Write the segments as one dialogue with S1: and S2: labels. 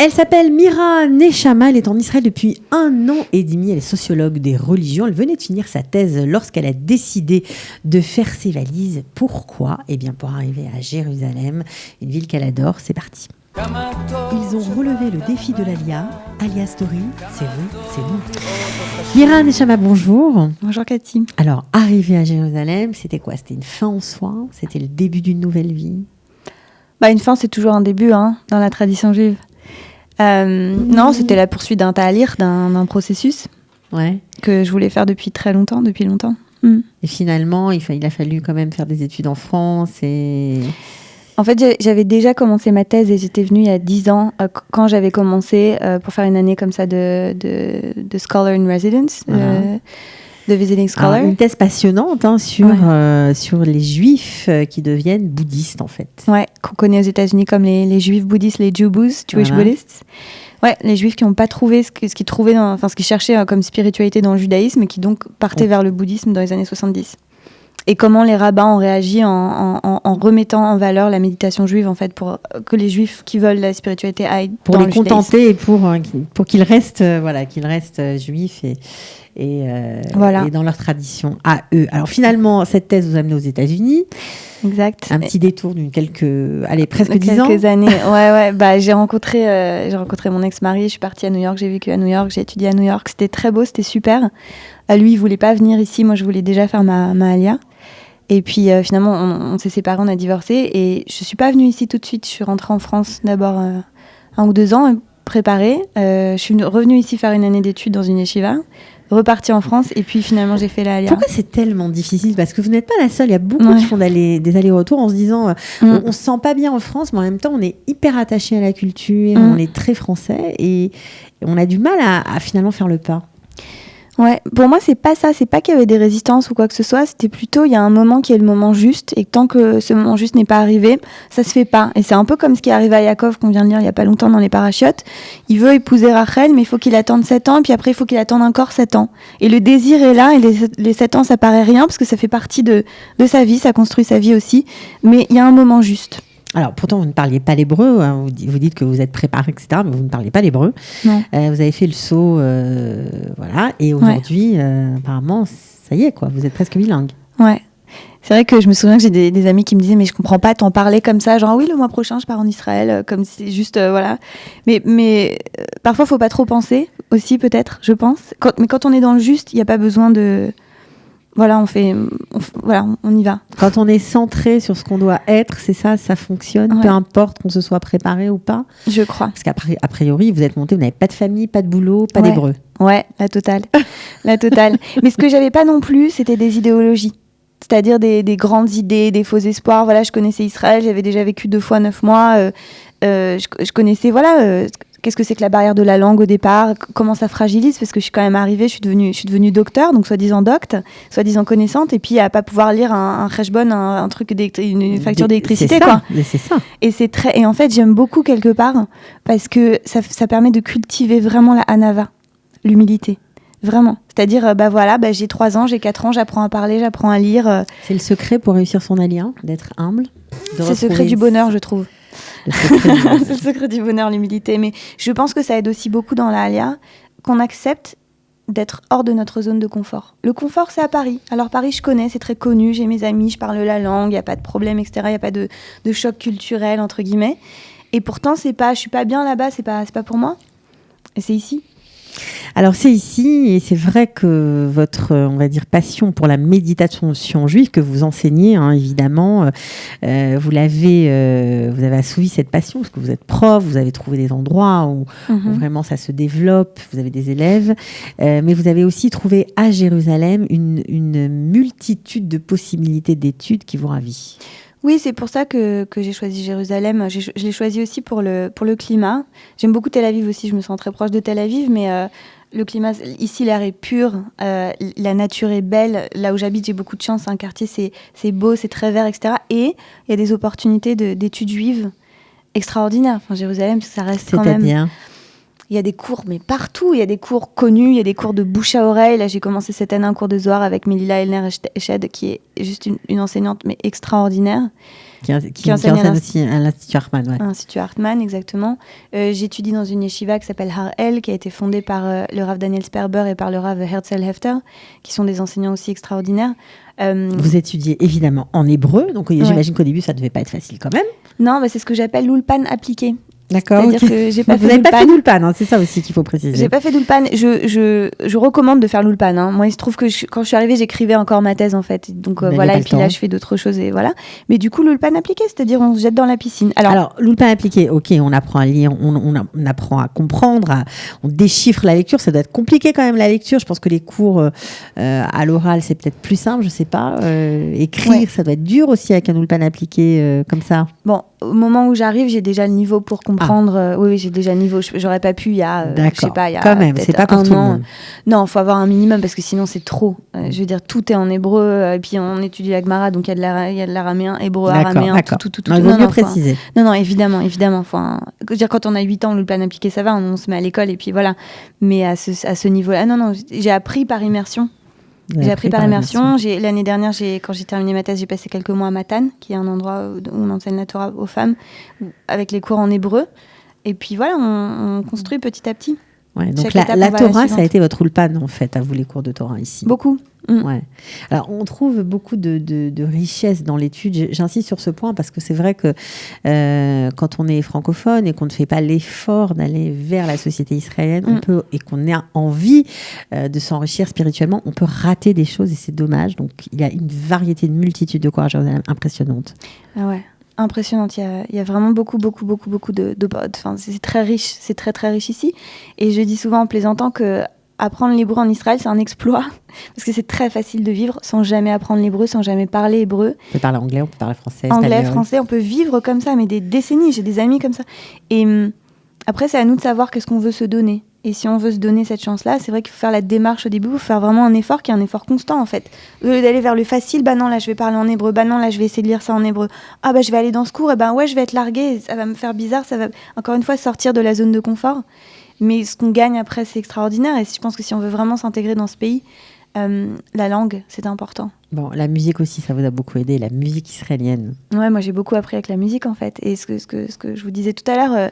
S1: Elle s'appelle Mira Nechama, elle est en Israël depuis 1 an et demi, elle est sociologue des religions. Elle venait de finir sa thèse lorsqu'elle a décidé de faire ses valises. Pourquoi ? Eh bien pour arriver à Jérusalem, une ville qu'elle adore. C'est parti. Ils ont relevé le défi de l'Alia. Alia Story, c'est vous, c'est nous. Mira Nechama, bonjour.
S2: Bonjour Cathy.
S1: Alors, arriver à Jérusalem, c'était quoi ? C'était une fin en soi ? C'était le début d'une nouvelle vie ?
S2: Une fin, c'est toujours un début dans la tradition juive. Non, c'était la poursuite d'un ta'alir, d'un processus que je voulais faire depuis longtemps.
S1: Et finalement, il a fallu quand même faire des études en France et...
S2: En fait, j'avais déjà commencé ma thèse et j'étais venue il y a 10 ans quand j'avais commencé pour faire une année comme ça de Scholar in Residence, de Visiting Scholar.
S1: Alors, une thèse passionnante sur les Juifs qui deviennent bouddhistes, en fait.
S2: Ouais, qu'on connaît aux États-Unis comme les Juifs bouddhistes, les Jewish Buddhists. Ouais, les Juifs qui n'ont pas trouvé ce qu'ils cherchaient comme spiritualité dans le judaïsme et qui donc partaient vers le bouddhisme dans les années 70. Et comment les rabbins ont réagi en remettant en valeur la méditation juive, en fait, pour que les Juifs qui veulent la spiritualité aillent
S1: pour
S2: dans
S1: les
S2: le
S1: contenter et pour qu'ils restent, juifs et dans leur tradition à eux. Alors finalement, cette thèse vous a amené aux États-Unis.
S2: Exact.
S1: Un petit détour presque 10 ans.
S2: Quelques années. Ouais. J'ai rencontré mon ex-mari. Je suis partie à New York. J'ai vécu à New York. J'ai étudié à New York. C'était très beau. C'était super. Lui, il voulait pas venir ici. Moi, je voulais déjà faire ma Alia. Et puis finalement, on s'est séparés, on a divorcé. Et je suis pas venue ici tout de suite. Je suis rentrée en France d'abord 1 ou 2 ans, préparée. Je suis revenue ici faire une année d'études dans une yeshiva. Repartie en France et puis finalement j'ai fait la Alia.
S1: Pourquoi c'est tellement difficile ? Parce que vous n'êtes pas la seule, il y a beaucoup qui font des allers-retours en se disant on se sent pas bien en France, mais en même temps on est hyper attaché à la culture, on est très français et on a du mal à finalement faire le pas.
S2: Ouais, pour moi c'est pas ça, c'est pas qu'il y avait des résistances ou quoi que ce soit, c'était plutôt il y a un moment qui est le moment juste et tant que ce moment juste n'est pas arrivé, ça se fait pas. Et c'est un peu comme ce qui est arrivé à Yaakov qu'on vient de lire il y a pas longtemps dans les parachiotes. Il veut épouser Rachel, mais il faut qu'il attende 7 ans, puis après il faut qu'il attende encore 7 ans. Et le désir est là et les 7 ans ça paraît rien parce que ça fait partie de sa vie, ça construit sa vie aussi, mais il y a un moment juste.
S1: Alors, pourtant, vous ne parliez pas l'hébreu. Hein, vous dites que vous êtes préparé, etc., mais vous ne parlez pas l'hébreu.
S2: Non.
S1: Vous avez fait le saut, et aujourd'hui, apparemment, ça y est, quoi. Vous êtes presque bilingue.
S2: Ouais. C'est vrai que je me souviens que j'ai des amis qui me disaient « Mais je comprends pas, t'en parlais comme ça, genre oui, le mois prochain, je pars en Israël, comme c'est juste, voilà. » Mais parfois, il faut pas trop penser, aussi, peut-être, je pense. Mais quand on est dans le juste, il n'y a pas besoin de... Voilà, on y va.
S1: Quand on est centré sur ce qu'on doit être, c'est ça fonctionne, peu importe qu'on se soit préparé ou pas.
S2: Je crois.
S1: Parce qu'a priori, vous êtes monté, vous n'avez pas de famille, pas de boulot, pas d'hébreu.
S2: Ouais, la totale. Mais ce que j'avais pas non plus, c'était des idéologies. C'est-à-dire des grandes idées, des faux espoirs. Voilà, je connaissais Israël, j'avais déjà vécu 2 fois 9 mois. Je connaissais, qu'est-ce que c'est que la barrière de la langue au départ, comment ça fragilise, parce que je suis quand même arrivée, je suis devenue docteur, donc soi-disant docte, soi-disant connaissante, et puis à pas pouvoir lire un cheshbon, un truc, une facture d'électricité, quoi.
S1: C'est ça.
S2: Et en fait, j'aime beaucoup quelque part, parce que ça permet de cultiver vraiment la hanava, l'humilité. Vraiment. C'est-à-dire, j'ai 3 ans, j'ai 4 ans, j'apprends à parler, j'apprends à lire.
S1: C'est le secret pour réussir son alia, d'être humble.
S2: C'est le secret du bonheur, je trouve. C'est le secret du bonheur, l'humilité. Mais je pense que ça aide aussi beaucoup dans la Alia, qu'on accepte d'être hors de notre zone de confort. Le confort, c'est à Paris. Alors Paris, je connais, c'est très connu, j'ai mes amis, je parle la langue, il n'y a pas de problème, etc. Il n'y a pas de choc culturel, entre guillemets. Et pourtant, je suis pas bien là-bas, c'est pas pour moi. Et c'est ici.
S1: Alors c'est ici, et c'est vrai que votre, on va dire, passion pour la méditation juive que vous enseignez, évidemment, vous avez assouvi cette passion parce que vous êtes prof, vous avez trouvé des endroits où vraiment ça se développe, vous avez des élèves, mais vous avez aussi trouvé à Jérusalem une multitude de possibilités d'études qui vous ravit.
S2: Oui, c'est pour ça que j'ai choisi Jérusalem. Je l'ai choisi aussi pour le climat. J'aime beaucoup Tel Aviv aussi, je me sens très proche de Tel Aviv, mais le climat, ici l'air est pur, la nature est belle. Là où j'habite, j'ai beaucoup de chance, un quartier c'est beau, c'est très vert, etc. Et il y a des opportunités d'études juives extraordinaires. Enfin, Jérusalem, ça reste quand même... Il y a des cours, mais partout. Il y a des cours connus, il y a des cours de bouche à oreille. Là, j'ai commencé cette année un cours de Zohar avec Melilla Elner-Eshed, qui est juste une enseignante, mais extraordinaire.
S1: Qui enseigne aussi à l'Institut Hartmann. Ouais.
S2: À l'Institut Hartmann, exactement. J'étudie dans une yeshiva qui s'appelle Har El, qui a été fondée par le Rav Daniel Sperber et par le Rav Herzl Hefter, qui sont des enseignants aussi extraordinaires.
S1: Vous étudiez évidemment en hébreu, donc j'imagine qu'au début, ça ne devait pas être facile quand même.
S2: Non, c'est ce que j'appelle l'ulpan appliqué.
S1: D'accord.
S2: C'est-à-dire que j'ai pas
S1: vous n'avez pas fait l'ulpan, hein, c'est ça aussi qu'il faut préciser.
S2: J'ai pas fait d'ulpan. Je recommande de faire l'ulpan. Hein. Moi, il se trouve que quand je suis arrivée, j'écrivais encore ma thèse en fait. Donc voilà. Et puis là, je fais d'autres choses et voilà. Mais du coup, l'ulpan appliqué, c'est-à-dire on se jette dans la piscine.
S1: Alors l'ulpan appliqué, ok, on apprend à lire, on apprend à comprendre, on déchiffre la lecture. Ça doit être compliqué quand même la lecture. Je pense que les cours à l'oral, c'est peut-être plus simple. Je sais pas. Écrire, ça doit être dur aussi avec un ulpan appliqué comme ça.
S2: Bon, au moment où j'arrive, j'ai déjà le niveau pour comprendre. Oui, j'ai déjà le niveau. J'aurais pas pu il y a, je sais pas, il y a
S1: quand même, c'est pas pour tout le monde.
S2: Non, faut avoir un minimum parce que sinon c'est trop. Je veux dire, tout est en hébreu. Et puis on étudie la Gemara, donc il y a de l'araméen, hébreu, araméen, tout.
S1: Non, il vaut mieux préciser.
S2: Non, évidemment. Je veux dire, quand on a 8 ans, le plan appliqué, ça va, on se met à l'école et puis voilà. Mais à ce niveau-là, non, j'ai appris par immersion. J'ai appris par immersion. L'année dernière, quand j'ai terminé ma thèse, j'ai passé quelques mois à Matane, qui est un endroit où on enseigne la Torah aux femmes, avec les cours en hébreu. Et puis voilà, on construit petit à petit.
S1: Ouais, donc la Torah, ça a été votre ulpan en fait, à vous, les cours de Torah ici.
S2: Beaucoup.
S1: Ouais. Alors, on trouve beaucoup de richesse dans l'étude. J'insiste sur ce point parce que c'est vrai que quand on est francophone et qu'on ne fait pas l'effort d'aller vers la société israélienne, on peut, et qu'on a envie de s'enrichir spirituellement, on peut rater des choses et c'est dommage. Donc, il y a une variété, une multitude de cours à Jérusalem impressionnante.
S2: Ah ouais. Impressionnante, il y a vraiment beaucoup de enfin, c'est très riche, c'est très très riche ici. Et je dis souvent en plaisantant que apprendre l'hébreu en Israël, c'est un exploit parce que c'est très facile de vivre sans jamais apprendre l'hébreu, sans jamais parler hébreu.
S1: On peut parler anglais, on peut parler français,
S2: français, on peut vivre comme ça, mais des décennies. J'ai des amis comme ça. Et après, c'est à nous de savoir qu'est-ce qu'on veut se donner. Et si on veut se donner cette chance-là, c'est vrai qu'il faut faire la démarche au début, il faut faire vraiment un effort qui est un effort constant en fait. Au lieu d'aller vers le facile, bah non, là je vais parler en hébreu, bah non, là je vais essayer de lire ça en hébreu. Ah bah je vais aller dans ce cours, et ben ouais, je vais être larguée, ça va me faire bizarre, ça va encore une fois sortir de la zone de confort. Mais ce qu'on gagne après, c'est extraordinaire. Et je pense que si on veut vraiment s'intégrer dans ce pays, la langue, c'est important.
S1: Bon, la musique aussi, ça vous a beaucoup aidé, la musique israélienne.
S2: Ouais, moi j'ai beaucoup appris avec la musique en fait. Et ce que je vous disais tout à l'heure,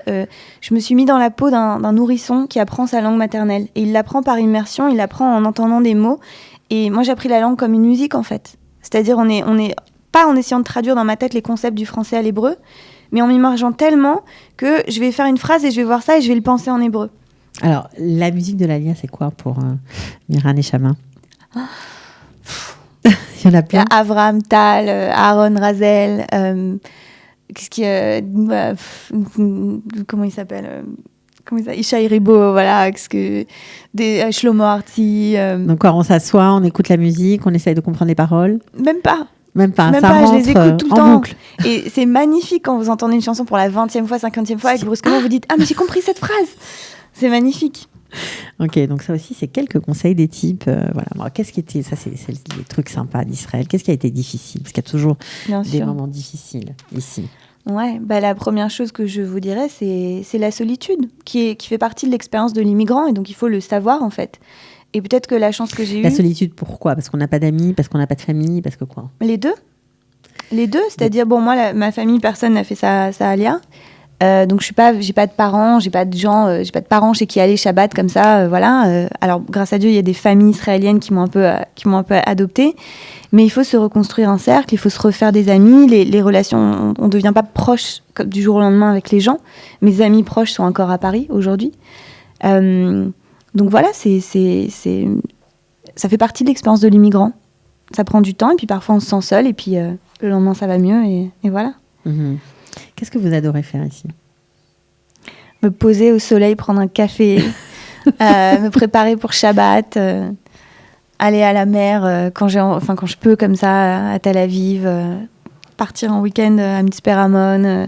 S2: je me suis mis dans la peau d'un nourrisson qui apprend sa langue maternelle. Et il l'apprend par immersion, il l'apprend en entendant des mots. Et moi j'ai appris la langue comme une musique en fait. C'est-à-dire on est pas en essayant de traduire dans ma tête les concepts du français à l'hébreu, mais en m'immergeant tellement que je vais faire une phrase et je vais voir ça et je vais le penser en hébreu. Alors,
S1: la musique de l'Alia, c'est quoi pour Mira Nechama? Il y en a plein.
S2: Avraham Tal, Aaron Razel, comment il s'appelle Ishaï Ribo, voilà, Shlomo Arti.
S1: Donc quoi, on s'assoit, on écoute la musique, on essaye de comprendre les paroles?
S2: Même pas,
S1: je
S2: les écoute tout le temps.
S1: Boucle.
S2: Et c'est magnifique quand vous entendez une chanson pour la 20e fois, 50e fois, et que brusquement vous dites « Ah, mais j'ai compris cette phrase !» C'est magnifique.
S1: Ok, donc ça aussi, c'est quelques conseils des types. Voilà. Alors, qu'est-ce qui était, ça, c'est les trucs sympas d'Israël. Qu'est-ce qui a été difficile? Parce qu'il y a toujours des moments difficiles ici.
S2: Ouais, la première chose que je vous dirais, c'est la solitude, qui fait partie de l'expérience de l'immigrant, et donc il faut le savoir en fait. Et peut-être que la chance que j'ai eue...
S1: La solitude, pourquoi? Parce qu'on n'a pas d'amis, parce qu'on n'a pas de famille, parce que quoi?
S2: Les deux, c'est-à-dire, bon, moi, ma famille, personne n'a fait ça à Alia. Donc j'ai pas de parents, j'ai pas de parents chez qui aller Shabbat comme ça, voilà. Alors grâce à Dieu, il y a des familles israéliennes qui m'ont un peu adoptée, mais il faut se reconstruire un cercle, il faut se refaire des amis, les relations, on devient pas proche comme du jour au lendemain avec les gens. Mes amis proches sont encore à Paris aujourd'hui, donc voilà, ça fait partie de l'expérience de l'immigrant. Ça prend du temps et puis parfois on se sent seul et puis le lendemain ça va mieux et voilà.
S1: Mmh. Qu'est-ce que vous adorez faire ici?
S2: Me poser au soleil, prendre un café, me préparer pour Shabbat, aller à la mer quand je peux comme ça à Tel Aviv, partir en week-end à Mitzpeh Ramon.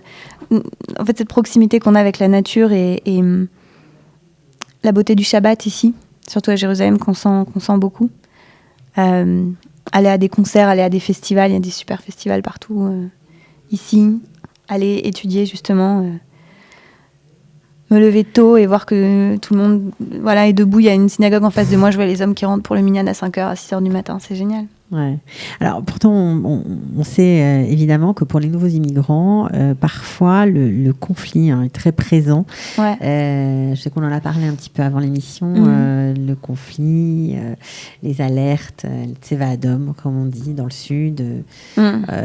S2: En fait, cette proximité qu'on a avec la nature et la beauté du Shabbat ici, surtout à Jérusalem, qu'on sent beaucoup. Aller à des concerts, aller à des festivals, il y a des super festivals partout ici. Aller étudier justement me lever tôt et voir que tout le monde est debout. Il y a une synagogue en face de moi, je vois les hommes qui rentrent pour le minyan à 5h, à 6h du matin, c'est génial.
S1: Ouais. Alors pourtant, on sait évidemment que pour les nouveaux immigrants, parfois le conflit est très présent.
S2: Ouais.
S1: Je sais qu'on en a parlé un petit peu avant l'émission. Le conflit, les alertes, les tseva'adom, comme on dit, dans le sud,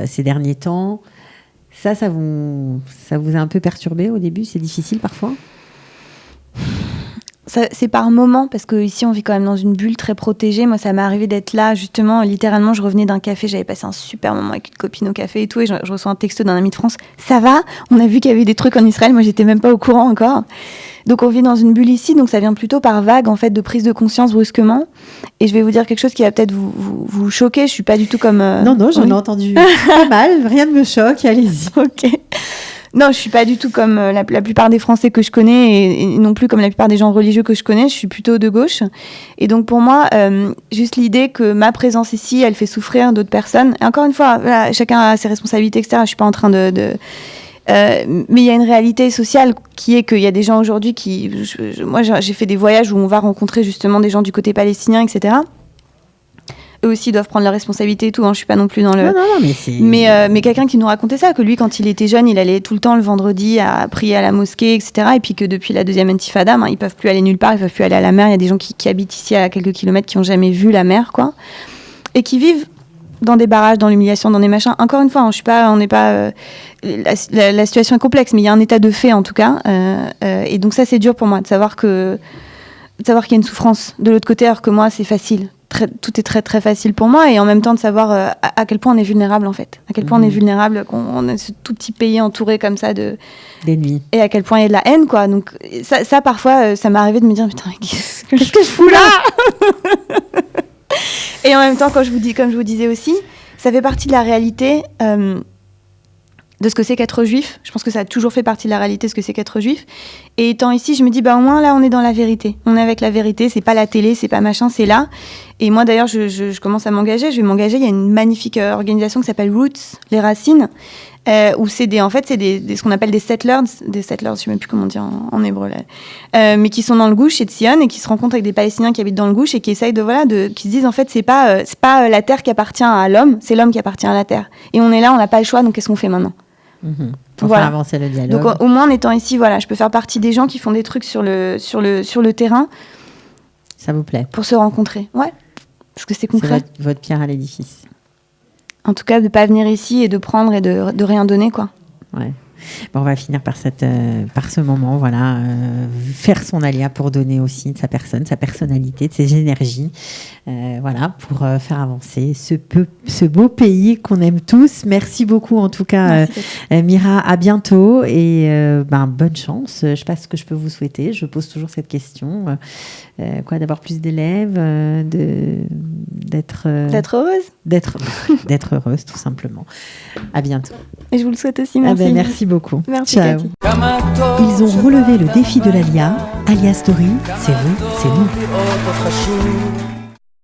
S1: ces derniers temps. Ça vous a un peu perturbé au début? C'est difficile parfois?
S2: C'est par moment, parce qu'ici on vit quand même dans une bulle très protégée. Moi, ça m'est arrivé d'être là, justement, littéralement, je revenais d'un café, j'avais passé un super moment avec une copine au café et tout, et je reçois un texto d'un ami de France. Ça va? On a vu qu'il y avait des trucs en Israël, moi j'étais même pas au courant encore. Donc on vit dans une bulle ici, donc ça vient plutôt par vague, en fait, de prise de conscience brusquement. Et je vais vous dire quelque chose qui va peut-être vous choquer, je suis pas du tout comme...
S1: Non, j'en ai entendu pas mal, rien ne me choque, allez-y.
S2: Ok. Non, je suis pas du tout comme la plupart des Français que je connais et non plus comme la plupart des gens religieux que je connais. Je suis plutôt de gauche. Et donc pour moi, juste l'idée que ma présence ici, elle fait souffrir d'autres personnes. Et encore une fois, voilà, chacun a ses responsabilités, etc. Je suis pas en train mais il y a une réalité sociale qui est qu'il y a des gens aujourd'hui qui... Moi, j'ai fait des voyages où on va rencontrer justement des gens du côté palestinien, etc. Eux aussi doivent prendre leurs responsabilités et tout, hein. Je suis pas non plus dans le...
S1: Non, mais c'est...
S2: Mais quelqu'un qui nous racontait ça, que lui, quand il était jeune, il allait tout le temps le vendredi à prier à la mosquée, etc. Et puis que depuis la deuxième intifada, ils peuvent plus aller nulle part, ils peuvent plus aller à la mer. Il y a des gens qui habitent ici à quelques kilomètres qui ont jamais vu la mer, quoi. Et qui vivent dans des barrages, dans l'humiliation, dans des machins. Encore une fois, on n'est pas... la situation est complexe, mais il y a un état de fait, en tout cas. Et donc ça, c'est dur pour moi, de savoir qu'il y a une souffrance de l'autre côté, alors que moi, c'est facile. Tout est très très facile pour moi, et en même temps de savoir à quel point on est vulnérable, en fait, à quel point on est vulnérable, qu'on est ce tout petit pays entouré comme ça
S1: d'ennemis,
S2: et à quel point il y a de la haine, quoi. Donc ça parfois ça m'est arrivé de me dire putain, qu'est-ce que je fous là. Et en même temps, comme je vous disais aussi, ça fait partie de la réalité de ce que c'est qu'être juif. Je pense que ça a toujours fait partie de la réalité, ce que c'est qu'être juif. Et étant ici, je me dis, au moins là, on est dans la vérité. On est avec la vérité, c'est pas la télé, c'est pas machin, c'est là. Et moi, d'ailleurs, je commence à m'engager. Je vais m'engager. Il y a une magnifique organisation qui s'appelle Roots, les racines, où c'est ce qu'on appelle des settlers, je sais même plus comment dire en hébreu là, mais qui sont dans le Gouche et de Sion et qui se rencontrent avec des Palestiniens qui habitent dans le Gouche et qui essayent qui se disent en fait c'est pas la terre qui appartient à l'homme, c'est l'homme qui appartient à la terre. Et on est là, on n'a pas le choix, donc qu'est-ce qu'on fait maintenant?
S1: Pour faire avancer le dialogue.
S2: Donc au moins en étant ici, je peux faire partie des gens qui font des trucs sur le terrain.
S1: Ça vous plaît?
S2: Pour se rencontrer, ouais, parce que c'est concret.
S1: C'est votre pierre à l'édifice.
S2: En tout cas, de ne pas venir ici et de prendre et de rien donner, quoi.
S1: Ouais. Bon, on va finir par ce moment, voilà, faire son alia pour donner aussi de sa personne, sa personnalité, de ses énergies, voilà, pour faire avancer ce beau pays qu'on aime tous. Merci beaucoup en tout cas, Mira, à bientôt et bonne chance. Je ne sais pas ce que je peux vous souhaiter, je pose toujours cette question, d'avoir plus d'élèves, d'être heureuse, d'être heureuse tout simplement. À bientôt.
S2: Et je vous le souhaite aussi, merci.
S1: Merci beaucoup.
S2: Merci,
S1: ciao.
S2: Cathy.
S1: Ils ont relevé le défi de l'Alia. Alia Story, c'est vous, c'est nous.